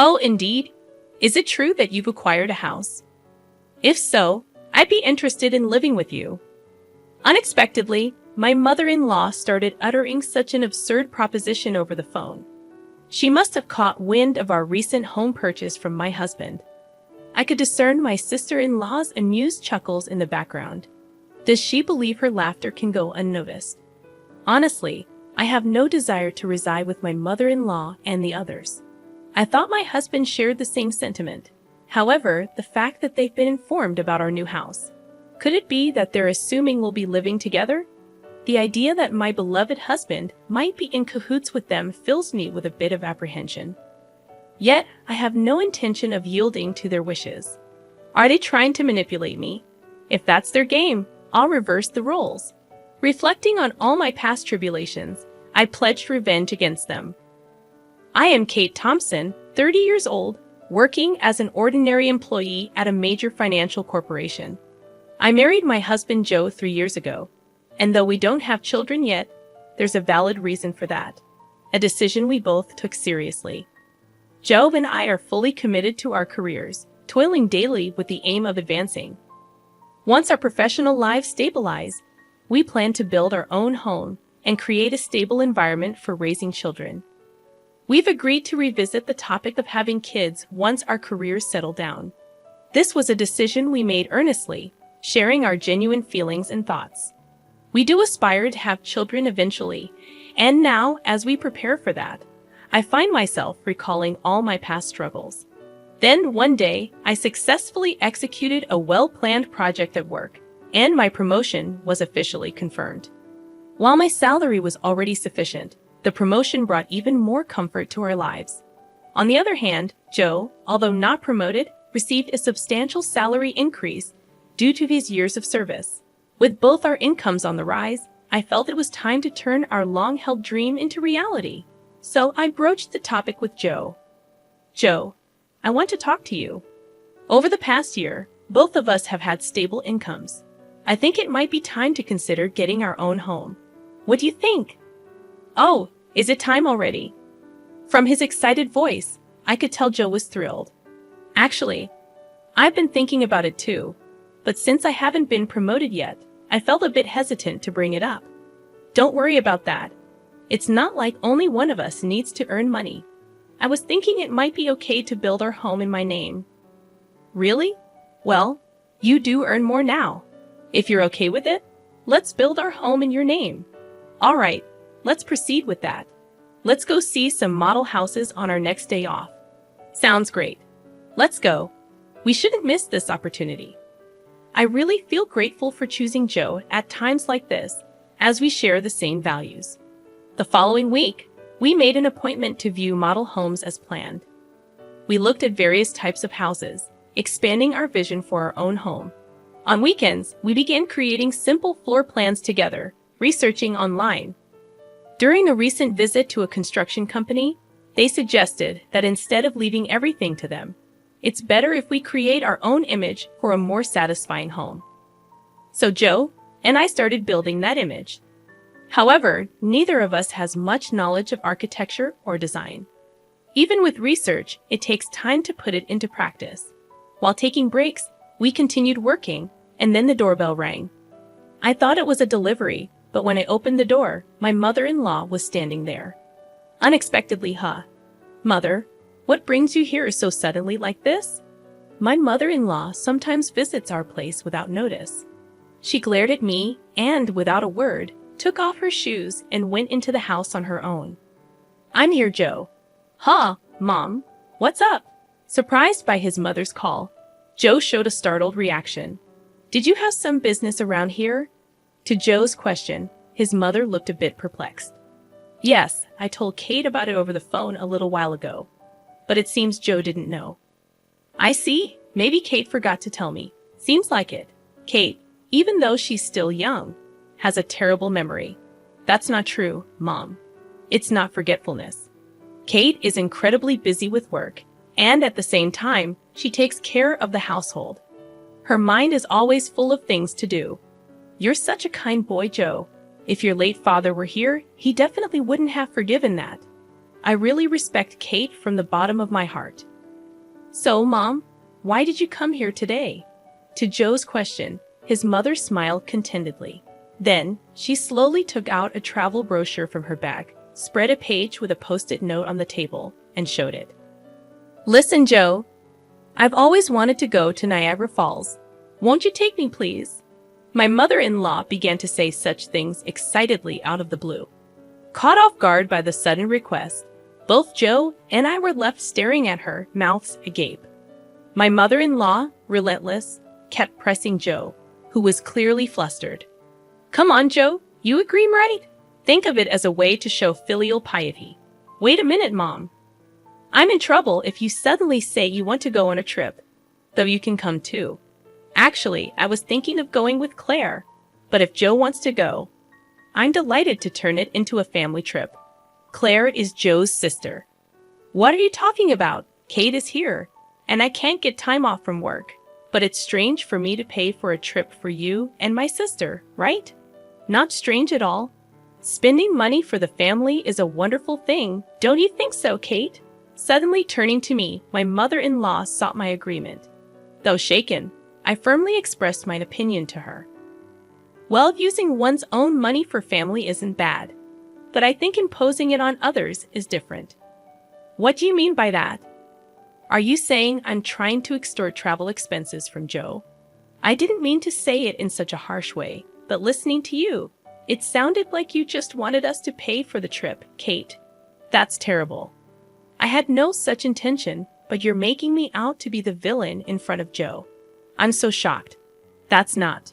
Oh, indeed. Is it true that you've acquired a house? If so, I'd be interested in living with you. Unexpectedly, my mother-in-law started uttering such an absurd proposition over the phone. She must have caught wind of our recent home purchase from my husband. I could discern my sister-in-law's amused chuckles in the background. Does she believe her laughter can go unnoticed? Honestly, I have no desire to reside with my mother-in-law and the others. I thought my husband shared the same sentiment. However, the fact that they've been informed about our new house. Could it be that they're assuming we'll be living together? The idea that my beloved husband might be in cahoots with them fills me with a bit of apprehension. Yet, I have no intention of yielding to their wishes. Are they trying to manipulate me? If that's their game, I'll reverse the roles. Reflecting on all my past tribulations, I pledged revenge against them. I am Kate Thompson, 30 years old, working as an ordinary employee at a major financial corporation. I married my husband Joe 3 years ago, and though we don't have children yet, there's a valid reason for that. A decision we both took seriously. Joe and I are fully committed to our careers, toiling daily with the aim of advancing. Once our professional lives stabilize, we plan to build our own home and create a stable environment for raising children. We've agreed to revisit the topic of having kids once our careers settle down. This was a decision we made earnestly, sharing our genuine feelings and thoughts. We do aspire to have children eventually, and now, as we prepare for that, I find myself recalling all my past struggles. Then, one day, I successfully executed a well-planned project at work, and my promotion was officially confirmed. While my salary was already sufficient, the promotion brought even more comfort to our lives. On the other hand, Joe, although not promoted, received a substantial salary increase due to his years of service. With both our incomes on the rise, I felt it was time to turn our long-held dream into reality. So I broached the topic with Joe. Joe, I want to talk to you. Over the past year, both of us have had stable incomes. I think it might be time to consider getting our own home. What do you think? Oh, is it time already? From his excited voice, I could tell Joe was thrilled. Actually, I've been thinking about it too, but since I haven't been promoted yet, I felt a bit hesitant to bring it up. Don't worry about that. It's not like only one of us needs to earn money. I was thinking it might be okay to build our home in my name. Really? Well, you do earn more now. If you're okay with it, let's build our home in your name. All right, let's proceed with that. Let's go see some model houses on our next day off. Sounds great. Let's go. We shouldn't miss this opportunity. I really feel grateful for choosing Joe at times like this, as we share the same values. The following week, we made an appointment to view model homes as planned. We looked at various types of houses, expanding our vision for our own home. On weekends, we began creating simple floor plans together, researching online. During a recent visit to a construction company, they suggested that instead of leaving everything to them, it's better if we create our own image for a more satisfying home. So Joe and I started building that image. However, neither of us has much knowledge of architecture or design. Even with research, it takes time to put it into practice. While taking breaks, we continued working, and then the doorbell rang. I thought it was a delivery, but when I opened the door, my mother-in-law was standing there. Unexpectedly, Mother, what brings you here so suddenly like this? My mother-in-law sometimes visits our place without notice. She glared at me and, without a word, took off her shoes and went into the house on her own. I'm here, Joe. Mom, what's up? Surprised by his mother's call, Joe showed a startled reaction. Did you have some business around here? To Joe's question, his mother looked a bit perplexed. Yes, I told Kate about it over the phone a little while ago, but it seems Joe didn't know. I see. Maybe Kate forgot to tell me. Seems like it. Kate, even though she's still young, has a terrible memory. That's not true, Mom. It's not forgetfulness. Kate is incredibly busy with work, and at the same time, she takes care of the household. Her mind is always full of things to do. You're such a kind boy, Joe. If your late father were here, he definitely wouldn't have forgiven that. I really respect Kate from the bottom of my heart. So, Mom, why did you come here today? To Joe's question, his mother smiled contentedly. Then, she slowly took out a travel brochure from her bag, spread a page with a post-it note on the table, and showed it. Listen, Joe. I've always wanted to go to Niagara Falls. Won't you take me, please? My mother-in-law began to say such things excitedly out of the blue. Caught off guard by the sudden request, both Joe and I were left staring at her, mouths agape. My mother-in-law, relentless, kept pressing Joe, who was clearly flustered. Come on, Joe, you agree, right? Think of it as a way to show filial piety. Wait a minute, Mom. I'm in trouble if you suddenly say you want to go on a trip, though you can come too. Actually, I was thinking of going with Claire, but if Joe wants to go, I'm delighted to turn it into a family trip. Claire is Joe's sister. What are you talking about? Kate is here, and I can't get time off from work. But it's strange for me to pay for a trip for you and my sister, right? Not strange at all. Spending money for the family is a wonderful thing, don't you think so, Kate? Suddenly turning to me, my mother-in-law sought my agreement. Though shaken, I firmly expressed my opinion to her. Well, using one's own money for family isn't bad, but I think imposing it on others is different. What do you mean by that? Are you saying I'm trying to extort travel expenses from Joe? I didn't mean to say it in such a harsh way, but listening to you, it sounded like you just wanted us to pay for the trip, Kate. That's terrible. I had no such intention, but you're making me out to be the villain in front of Joe. I'm so shocked. That's not.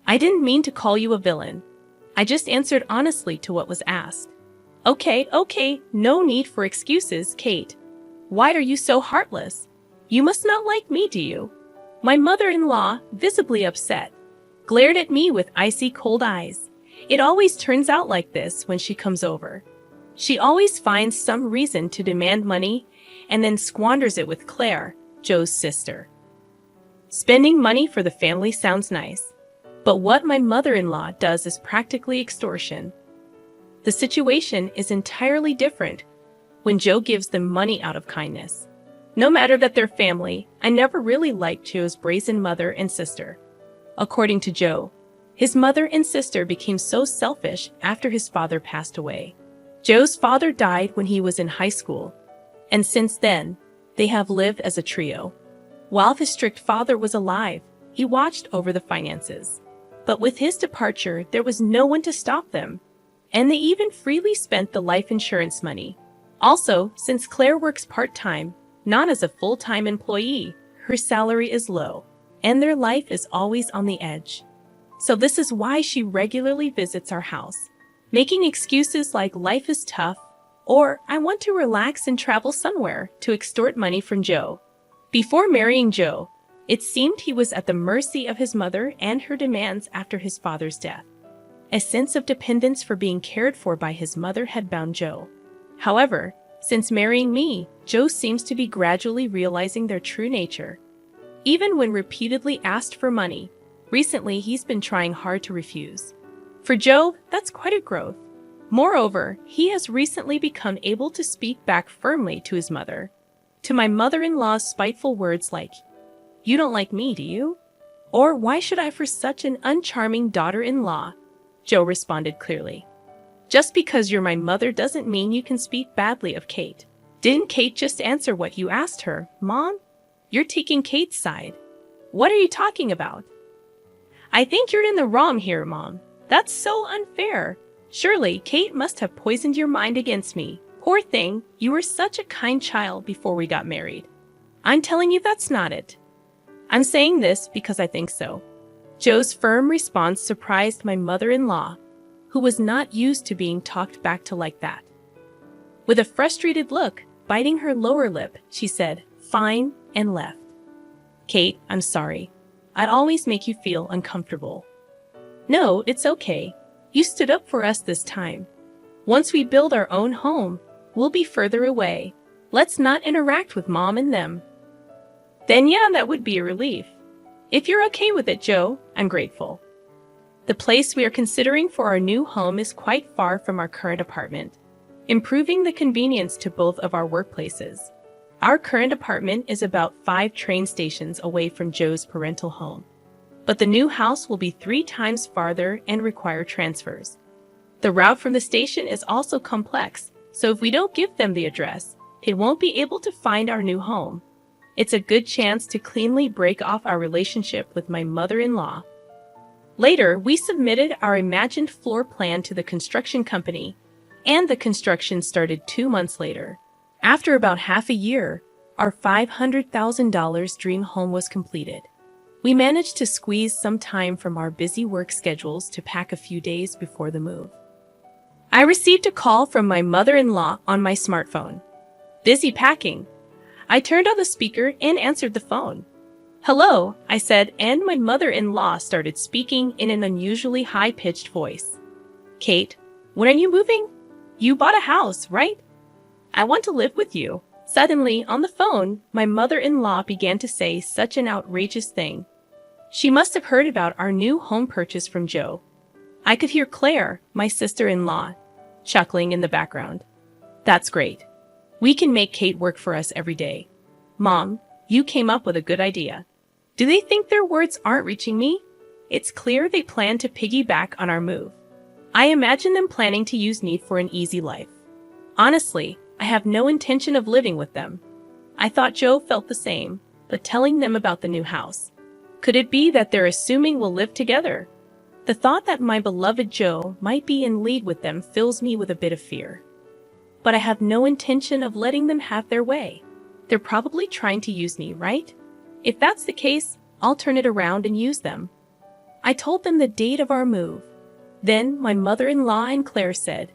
I didn't mean to call you a villain. I just answered honestly to what was asked. Okay, no need for excuses, Kate. Why are you so heartless? You must not like me, do you? My mother-in-law, visibly upset, glared at me with icy cold eyes. It always turns out like this when she comes over. She always finds some reason to demand money and then squanders it with Claire, Joe's sister. Spending money for the family sounds nice, but what my mother-in-law does is practically extortion. The situation is entirely different when Joe gives them money out of kindness. No matter that they're family, I never really liked Joe's brazen mother and sister. According to Joe, his mother and sister became so selfish after his father passed away. Joe's father died when he was in high school, and since then, they have lived as a trio. While his strict father was alive, he watched over the finances. But with his departure, there was no one to stop them, and they even freely spent the life insurance money. Also, since Claire works part-time, not as a full-time employee, her salary is low, and their life is always on the edge. So this is why she regularly visits our house, making excuses like life is tough, or I want to relax and travel somewhere to extort money from Joe. Before marrying Joe, it seemed he was at the mercy of his mother and her demands after his father's death. A sense of dependence for being cared for by his mother had bound Joe. However, since marrying me, Joe seems to be gradually realizing their true nature. Even when repeatedly asked for money, recently he's been trying hard to refuse. For Joe, that's quite a growth. Moreover, he has recently become able to speak back firmly to his mother. To my mother-in-law's spiteful words like, "You don't like me, do you?" Or "Why should I for such an uncharming daughter-in-law?" Joe responded clearly. "Just because you're my mother doesn't mean you can speak badly of Kate. Didn't Kate just answer what you asked her, Mom? You're taking Kate's side. What are you talking about?" "I think you're in the wrong here, Mom. That's so unfair. Surely Kate must have poisoned your mind against me. Poor thing, you were such a kind child before we got married. I'm telling you that's not it. I'm saying this because I think so." Joe's firm response surprised my mother-in-law, who was not used to being talked back to like that. With a frustrated look, biting her lower lip, she said, "Fine," and left. "Kate, I'm sorry. I'd always make you feel uncomfortable." "No, it's okay. You stood up for us this time. Once we build our own home, we'll be further away. Let's not interact with Mom and them." "Then yeah, that would be a relief. If you're okay with it, Joe, I'm grateful. The place we are considering for our new home is quite far from our current apartment. improving the convenience to both of our workplaces. Our current apartment is about 5 train stations away from Joe's parental home, but the new house will be 3 times farther and require transfers. The route from the station is also complex, so if we don't give them the address, it won't be able to find our new home. It's a good chance to cleanly break off our relationship with my mother-in-law. Later, we submitted our imagined floor plan to the construction company, and the construction started 2 months later. After about half a year, our $500,000 dream home was completed. We managed to squeeze some time from our busy work schedules to pack a few days before the move. I received a call from my mother-in-law on my smartphone. Busy packing. I turned on the speaker and answered the phone. "Hello," I said, and my mother-in-law started speaking in an unusually high-pitched voice. "Kate, when are you moving? You bought a house, right? I want to live with you." Suddenly, on the phone, my mother-in-law began to say such an outrageous thing. She must have heard about our new home purchase from Joe. I could hear Claire, my sister-in-law, chuckling in the background. "That's great. We can make Kate work for us every day. Mom, you came up with a good idea." Do they think their words aren't reaching me? It's clear they plan to piggyback on our move. I imagine them planning to use me for an easy life. Honestly, I have no intention of living with them. I thought Joe felt the same, but telling them about the new house. Could it be that they're assuming we'll live together? The thought that my beloved Joe might be in league with them fills me with a bit of fear. But I have no intention of letting them have their way. They're probably trying to use me, right? If that's the case, I'll turn it around and use them. I told them the date of our move. Then my mother-in-law and Claire said,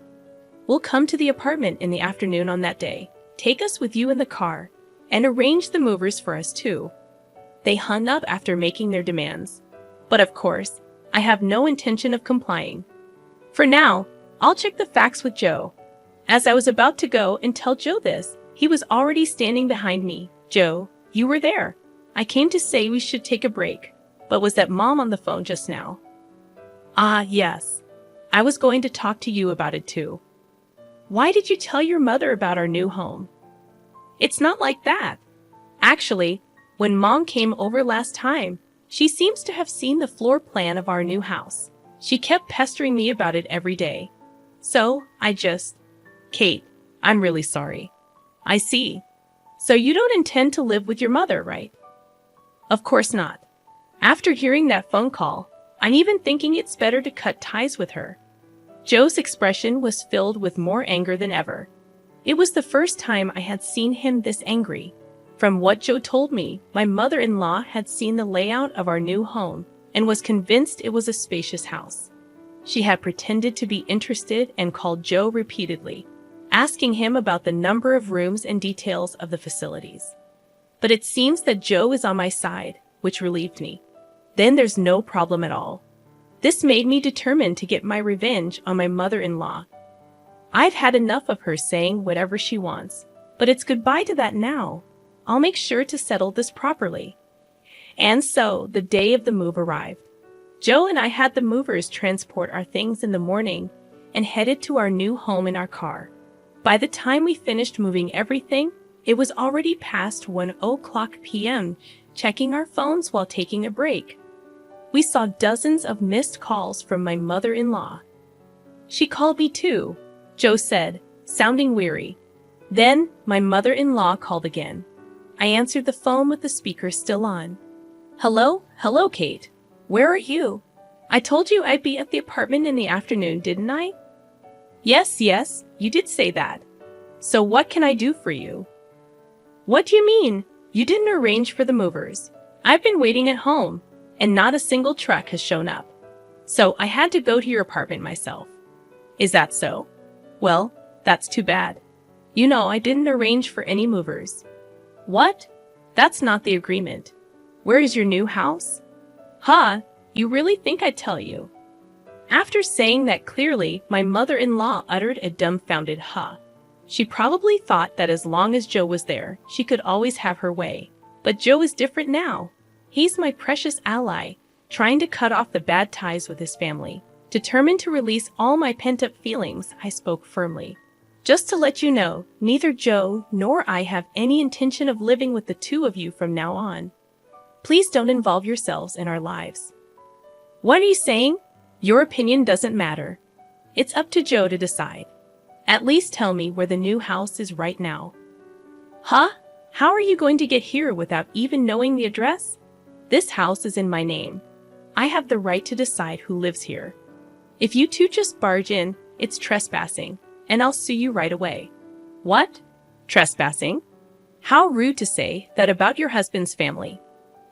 "We'll come to the apartment in the afternoon on that day. Take us with you in the car, and arrange the movers for us too." They hung up after making their demands. But of course, I have no intention of complying. For now, I'll check the facts with Joe. As I was about to go and tell Joe this, he was already standing behind me. "Joe, you were there. I came to say we should take a break. But was that Mom on the phone just now?" "Ah, yes. I was going to talk to you about it too." "Why did you tell your mother about our new home?" "It's not like that. Actually, when Mom came over last time, she seems to have seen the floor plan of our new house. She kept pestering me about it every day. So, Kate, I'm really sorry." "I see. So you don't intend to live with your mother, right?" "Of course not. After hearing that phone call, I'm even thinking it's better to cut ties with her." Joe's expression was filled with more anger than ever. It was the first time I had seen him this angry. From what Joe told me, my mother-in-law had seen the layout of our new home and was convinced it was a spacious house. She had pretended to be interested and called Joe repeatedly, asking him about the number of rooms and details of the facilities. But it seems that Joe is on my side, which relieved me. Then there's no problem at all. This made me determined to get my revenge on my mother-in-law. I've had enough of her saying whatever she wants, but it's goodbye to that now. I'll make sure to settle this properly. And so, the day of the move arrived. Joe and I had the movers transport our things in the morning and headed to our new home in our car. By the time we finished moving everything, it was already past 1:00 p.m., checking our phones while taking a break. We saw dozens of missed calls from my mother-in-law. "She called me too," Joe said, sounding weary. Then, my mother-in-law called again. I answered the phone with the speaker still on. Hello, Kate. Where are you? I told you I'd be at the apartment in the afternoon, didn't I?" Yes, you did say that. So what can I do for you?" "What do you mean? You didn't arrange for the movers. I've been waiting at home, and not a single truck has shown up. So I had to go to your apartment myself." "Is that so? Well, that's too bad. You know I didn't arrange for any movers." "What? That's not the agreement. Where is your new house?" "Huh? You really think I'd tell you?" After saying that clearly, my mother-in-law uttered a dumbfounded huh. She probably thought that as long as Joe was there, she could always have her way. But Joe is different now. He's my precious ally, trying to cut off the bad ties with his family. Determined to release all my pent-up feelings, I spoke firmly. Just to let you know, neither Joe nor I have any intention of living with the two of you from now on. Please don't involve yourselves in our lives. What are you saying? Your opinion doesn't matter. It's up to Joe to decide. At least tell me where the new house is right now. Huh? How are you going to get here without even knowing the address? This house is in my name. I have the right to decide who lives here. If you two just barge in, it's trespassing, and I'll sue you right away. What? Trespassing? How rude to say that about your husband's family.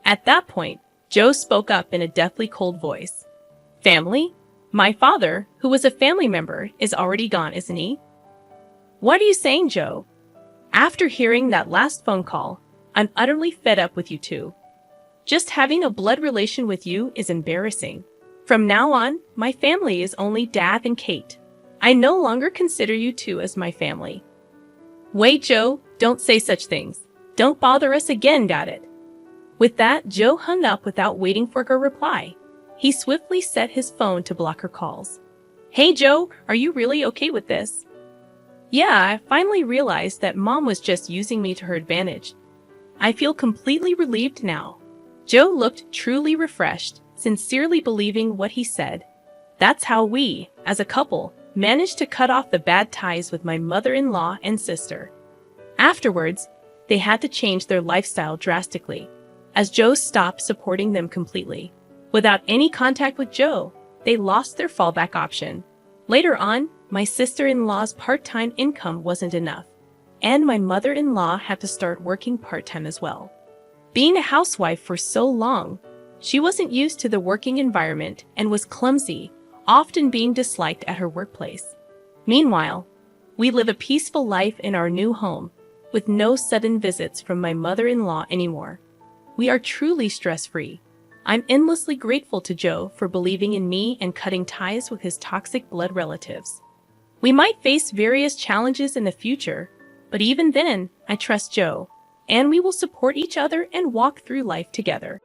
At that point, Joe spoke up in a deathly cold voice. Family? My father, who was a family member, is already gone, isn't he? What are you saying, Joe? After hearing that last phone call, I'm utterly fed up with you two. Just having a blood relation with you is embarrassing. From now on, my family is only Dad and Kate. I no longer consider you two as my family. Wait, Joe, don't say such things. Don't bother us again, got it? With that, Joe hung up without waiting for her reply. He swiftly set his phone to block her calls. Hey, Joe, are you really okay with this? Yeah, I finally realized that Mom was just using me to her advantage. I feel completely relieved now. Joe looked truly refreshed, sincerely believing what he said. That's how we, as a couple, managed to cut off the bad ties with my mother-in-law and sister. Afterwards, they had to change their lifestyle drastically, as Joe stopped supporting them completely. Without any contact with Joe, they lost their fallback option. Later on, my sister-in-law's part-time income wasn't enough, and my mother-in-law had to start working part-time as well. Being a housewife for so long, she wasn't used to the working environment and was clumsy, often being disliked at her workplace. Meanwhile, we live a peaceful life in our new home, with no sudden visits from my mother-in-law anymore. We are truly stress-free. I'm endlessly grateful to Joe for believing in me and cutting ties with his toxic blood relatives. We might face various challenges in the future, but even then, I trust Joe, and we will support each other and walk through life together.